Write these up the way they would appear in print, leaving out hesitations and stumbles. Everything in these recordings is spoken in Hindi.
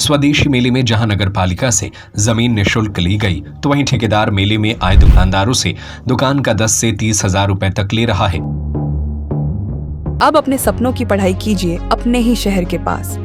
स्वदेशी मेले में जहां नगर पालिका से जमीन निःशुल्क ली गई, तो वहीं ठेकेदार मेले में आए दुकानदारों से दुकान का 10 से 30 हजार रुपए तक ले रहा है। अब अपने सपनों की पढ़ाई कीजिए अपने ही शहर के पास।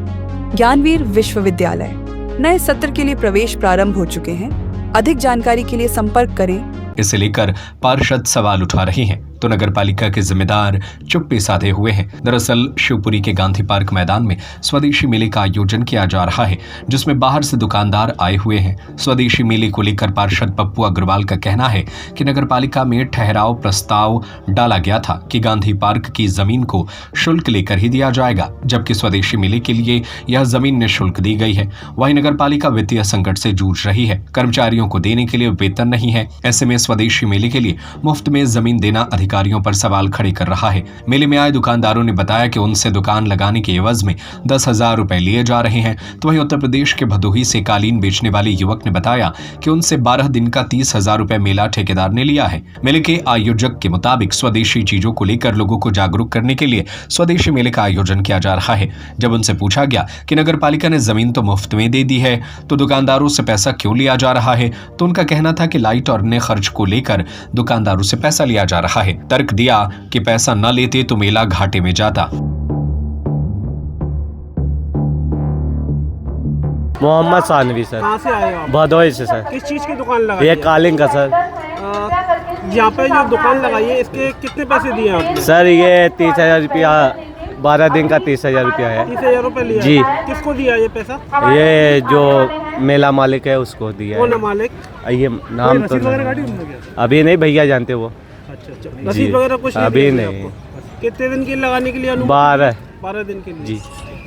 ज्ञानवीर विश्वविद्यालय नए सत्र के लिए प्रवेश प्रारंभ हो चुके हैं। अधिक जानकारी के लिए संपर्क करें। इसे लेकर पार्षद सवाल उठा रहे हैं तो नगर पालिका के जिम्मेदार चुप्पी साधे हुए हैं। दरअसल शिवपुरी के गांधी पार्क मैदान में स्वदेशी मेले का आयोजन किया जा रहा है, जिसमें बाहर से दुकानदार आए हुए हैं। स्वदेशी मेले को लेकर पार्षद पप्पू अग्रवाल का कहना है कि नगर पालिका में ठहराव प्रस्ताव डाला गया था कि गांधी पार्क की जमीन को शुल्क लेकर ही दिया जाएगा, जबकि स्वदेशी मेले के लिए यह जमीन निःशुल्क दी गई है। वहीं नगर पालिका वित्तीय संकट से जूझ रही है, कर्मचारियों को देने के लिए वेतन नहीं है। ऐसे में स्वदेशी मेले के लिए मुफ्त में जमीन देना अधिकारियों पर सवाल खड़े कर रहा है। मेले में आए दुकानदारों ने बताया कि उनसे दुकान लगाने के एवज में 10,000 रुपए लिए जा रहे हैं। तो वहीं उत्तर प्रदेश के भदोही से कालीन बेचने वाले युवक ने बताया कि उनसे 12 दिन का 30,000 रुपए मेला ठेकेदार ने लिया है। मेले के आयोजक के मुताबिक स्वदेशी चीजों को लेकर लोगों को जागरूक करने के लिए स्वदेशी मेले का आयोजन किया जा रहा है। जब उनसे पूछा गया कि नगर पालिका ने जमीन तो मुफ्त में दे दी है, तो दुकानदारों से पैसा क्यों लिया जा रहा है, तो उनका कहना था कि लाइट और अन्य खर्च को लेकर दुकानदारों से पैसा लिया जा रहा है। तर्क दिया कि पैसा न लेते तो मेला घाटे में जाता। मोहम्मद सानवी सर। कहाँ से आए हो आप? भदोही से सर। किस चीज़ की दुकान लगाई ये है? कालीन का सर। यहाँ पे जो दुकान लगाई है इसके कितने पैसे दिए आपने? सर ये 30,000 रुपया, 12 दिन का 30,000 रुपया है। 30,000 रुपये लिया जी। है? किसको दिया ये पैसा? ये जो मेला मालिक है उसको दिया कौन है है। मालिक? ये नाम तो अभी नहीं, भैया जानते वो। अच्छा, रसीद वगैरह कुछ अभी दिया नहीं। आपको? कितने दिन की लगाने के लिए? 12 दिन के लिए। जी।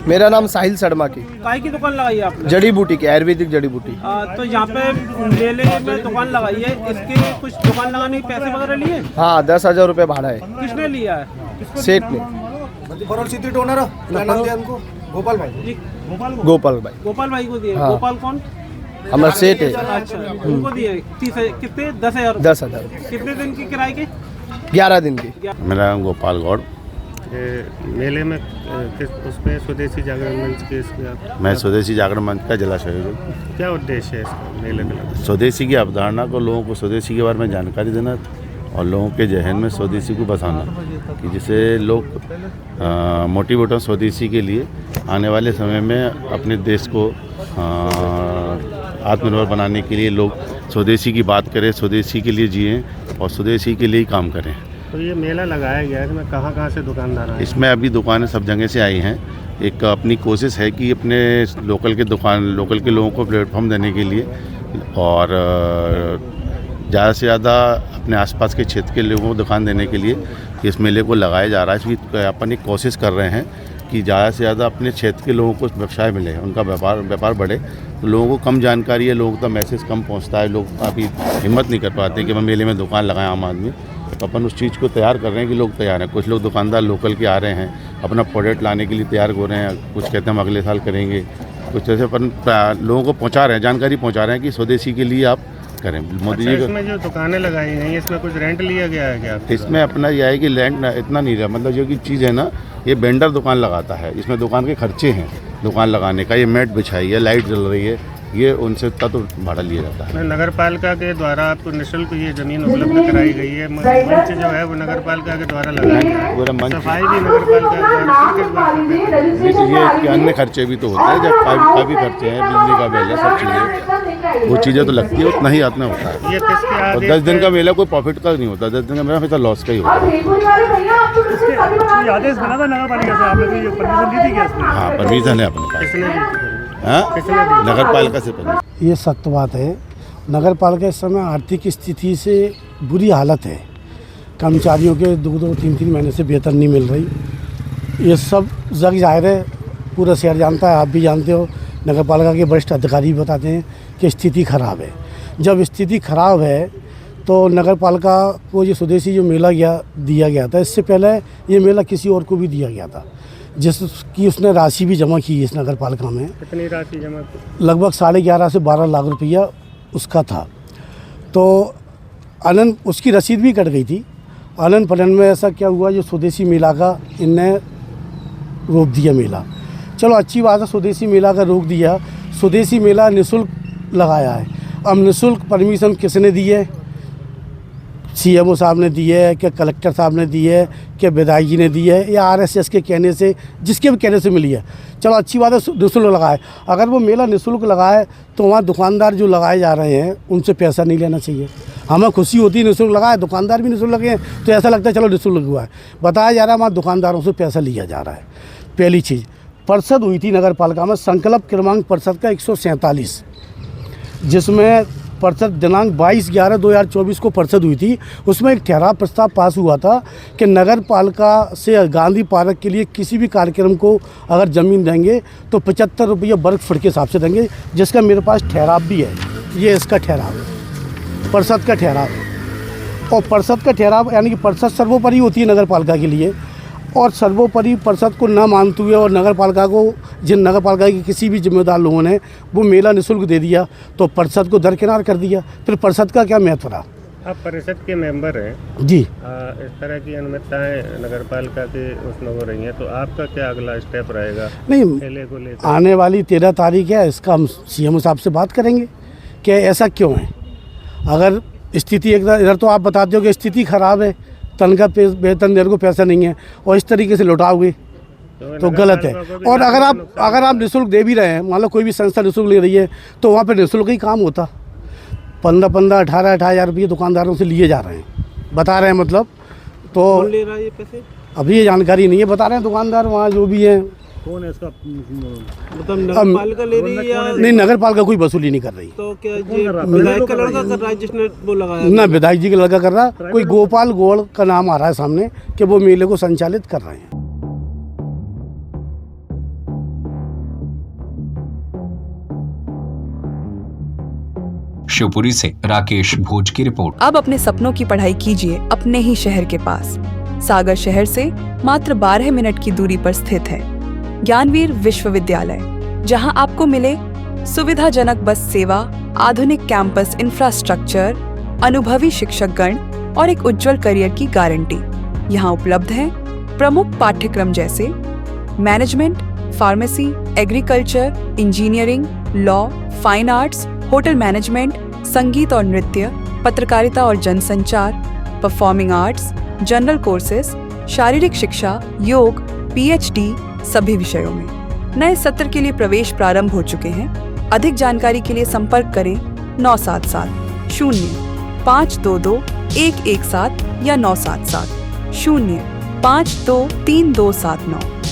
मेरा नाम साहिल शर्मा की। काय की दुकान लगाई है आपने? जड़ी बूटी की, आयुर्वेदिक जड़ी बूटी। तो यहाँ पे मेले में दुकान लगाई है, इसके कुछ दुकान लगाने के पैसे वगैरह लिए? हाँ, 10,000 रुपये भाड़ा है। किसने लिया है? सेठ ने। गोपाल भाई। गोपाल भाई। गोपाल भाई को दिए। हाँ। गोपाल कौन? हमारा सेठ है। अच्छा, उनको दिए 30,000। कितने? 10,000। 10,000। कितने दिन की किराए के? 11 दिन की। मेरा नाम गोपाल गौड़। मेले में उसमें स्वदेशी जागरण मंच के इसमें आप मैं स्वदेशी जागरण मंच का जिला सहयोगी। क्या उद्देश्य है इसका मेले में? स्वदेशी की अवधारणा को, लोगों को स्वदेशी के बारे में जानकारी देना और लोगों के जहन में स्वदेशी को बसाना, कि जिससे लोग मोटिवेट हों स्वदेशी के लिए, आने वाले समय में अपने देश को आत्मनिर्भर बनाने के लिए लोग स्वदेशी की बात करें, स्वदेशी के लिए जिएं और स्वदेशी के लिए ही काम करें। तो ये मेला लगाया गया है, इसमें कहाँ से दुकानदार आए? इसमें अभी दुकानें सब जगह से आई हैं। एक अपनी कोशिश है कि अपने लोकल के लोगों को प्लेटफॉर्म देने के लिए और ज़्यादा से ज़्यादा अपने आसपास के क्षेत्र के लोगों को दुकान देने के लिए इस मेले को लगाया जा रहा है। इसकी अपन एक कोशिश कर रहे हैं कि ज़्यादा से ज़्यादा अपने क्षेत्र के लोगों को व्यवसाय मिले, उनका व्यापार बढ़े। तो लोगों को कम जानकारी है, लोगों तक मैसेज कम पहुंचता है, लोग काफ़ी हिम्मत नहीं कर पाते कि मैं मेले में दुकान लगाएं आम आदमी। तो अपन उस चीज़ को तैयार कर रहे हैं कि लोग तैयार हैं। कुछ लोग दुकानदार लोकल के आ रहे हैं, अपना प्रोडक्ट लाने के लिए तैयार हो रहे हैं। कुछ कहते हैं हम अगले साल करेंगे। कुछ ऐसे अपन लोगों को पहुँचा रहे हैं, जानकारी पहुँचा रहे हैं कि स्वदेशी के लिए आप करें। मोदी जी इसमें जो दुकानें लगाई हैं इसमें कुछ रेंट लिया गया है क्या? इसमें अपना यह है कि लैंड इतना नहीं रहा, मतलब जो कि चीज़ है ना, ये वेंडर दुकान लगाता है, इसमें दुकान के खर्चे हैं दुकान लगाने का। ये मैट बिछाई है, लाइट जल रही है, ये उनसे तो भाड़ा लिया जाता है। नगर पालिका के द्वारा आपको निःशुल्क ये ज़मीन उपलब्ध कराई गई है। मंच जो है वो नगर पालिका के द्वारा लगाया गया है। पूरा मंच, सफाई भी नगर पालिका के द्वारा। ये अन्य खर्चे भी तो होते हैं, जब काफ़ी खर्चे हैं, बिजली का बिल है, सब चीज़ें, वो चीज़ें तो लगती है, उतना ही आतना होता है। ये किसके और 10 दिन का मेला कोई प्रॉफिट का नहीं होता, 10 दिन का मेला हमेशा लॉस का ही होता है। आदेश बना था नगर पालिका से, आपने तो ये परमिशन दी थी क्या इसमें? हाँ, परमिशन है अपने पास। किसने दी थी? हाँ, नगर पालिका से परमिशन। ये सत्य बात है। नगर पालिका इस समय आर्थिक स्थिति से बुरी हालत है। कर्मचारियों के 2-2, 3-3 महीने से वेतन नहीं मिल रही। ये सब जग जाहिर है, पूरा शहर जानता है, आप भी जानते हो। नगर पालिका के वरिष्ठ अधिकारी भी बताते हैं कि स्थिति खराब है। जब स्थिति खराब है तो नगर पालिका को ये स्वदेशी जो मेला दिया गया था, इससे पहले ये मेला किसी और को भी दिया गया था, जिसकी उसने राशि भी जमा की इस नगर पालिका में। कितनी राशि जमा की? लगभग 11.5 से 12 लाख रुपया उसका था। तो आनंद उसकी रसीद भी कट गई थी। आनंद फलन में ऐसा क्या हुआ, जो स्वदेशी मेला का इनने रोक दिया मेला। चलो अच्छी बात है, स्वदेशी मेला का रोक दिया। स्वदेशी मेला निःशुल्क लगाया है। अब निःशुल्क परमिशन किसने दी है? सीएमओ साहब ने दी है, क्या कलेक्टर साहब ने दी है, क्या विधायक जी ने दी है, या आरएसएस के कहने से, जिसके भी कहने से मिली है। चलो अच्छी बात है, निःशुल्क लगाए। अगर वो मेला निःशुल्क लगाए तो वहाँ दुकानदार जो लगाए जा रहे हैं उनसे पैसा नहीं लेना चाहिए। हमें खुशी होती है निःशुल्क लगाए, दुकानदार भी निःशुल्क लगे हैं तो ऐसा लगता है चलो निःशुल्क हुआ है। बताया जा रहा है वहाँ दुकानदारों से पैसा लिया जा रहा है। पहली चीज़, परिषद हुई थी नगर पालिका में, संकल्प क्रमांक परिषद का 147, जिसमें परिषद दिनांक 22/11/2024 को परिषद हुई थी। उसमें एक ठहराव प्रस्ताव पास हुआ था कि नगर पालिका से गांधी पार्क के लिए किसी भी कार्यक्रम को अगर ज़मीन देंगे तो 75 रुपये वर्ग फुट के हिसाब से देंगे, जिसका मेरे पास ठहराव भी है। ये इसका ठहराव है, परिषद का ठहराव है। और परिषद का ठहराव यानी कि परिषद सर्वोपरि होती है नगर पालिका के लिए, और सर्वोपरि परिषद को न मानते हुए और नगर पालिका को, जिन नगर पालिका के किसी भी जिम्मेदार लोगों ने वो मेला निःशुल्क दे दिया तो परिषद को दरकिनार कर दिया। फिर परिषद का क्या महत्व रहा? आप परिषद के मेंबर हैं जी। इस तरह की अनुमतियाँ नगर पालिका की उसमें हो रही हैं, तो आपका क्या अगला स्टेप रहेगा नहीं, मेले को लेकर? आने वाली 13 तारीख है, इसका हम सीएम साहब से बात करेंगे कि ऐसा क्यों है। अगर स्थिति इधर तो आप बताते हो कि स्थिति ख़राब है, तनख्वाह वेतन देने को पैसा नहीं है और इस तरीके से लौटाओगे तो गलत है। और अगर आप निःशुल्क दे भी रहे हैं, मान लो कोई भी संस्था निःशुल्क ले रही है तो वहाँ पे निःशुल्क ही काम होता। 15-15, 18-18 हज़ार रुपये दुकानदारों से लिए जा रहे हैं, बता रहे हैं। मतलब तो कौन ले रहा है ये पैसे? अभी ये जानकारी नहीं है, बता रहे हैं दुकानदार वहाँ जो भी हैं। कौन है इसका मतलब नगर पालिका ले रही है या नहीं, नगर पालिका कोई वसूली नहीं कर रही। तो क्या ये विधायक का लड़का कर रहा है जिसने वो लगाया? ना विधायक जी का लड़का कर रहा, कोई गोपाल गौड़ का नाम आ रहा है सामने कि वो मेले को संचालित कर रहे हैं। शिवपुरी से राकेश भोज की रिपोर्ट। अब अपने सपनों की पढ़ाई कीजिए अपने ही शहर के पास। सागर शहर से मात्र 12 मिनट की दूरी पर स्थित है ज्ञानवीर विश्वविद्यालय, जहां आपको मिले सुविधाजनक बस सेवा, आधुनिक कैंपस इंफ्रास्ट्रक्चर, अनुभवी शिक्षकगण और एक उज्जवल करियर की गारंटी। यहां उपलब्ध हैं प्रमुख पाठ्यक्रम जैसे management, pharmacy, agriculture, engineering, law, fine arts, hotel management, संगीत और नृत्य, पत्रकारिता और जनसंचार, परफॉर्मिंग आर्ट्स, जनरल कोर्सेज, शारीरिक शिक्षा, योग, पीएचडी सभी विषयों में। नए सत्र के लिए प्रवेश प्रारंभ हो चुके हैं। अधिक जानकारी के लिए संपर्क करें 977 0 522 117 या 977 0 523 279।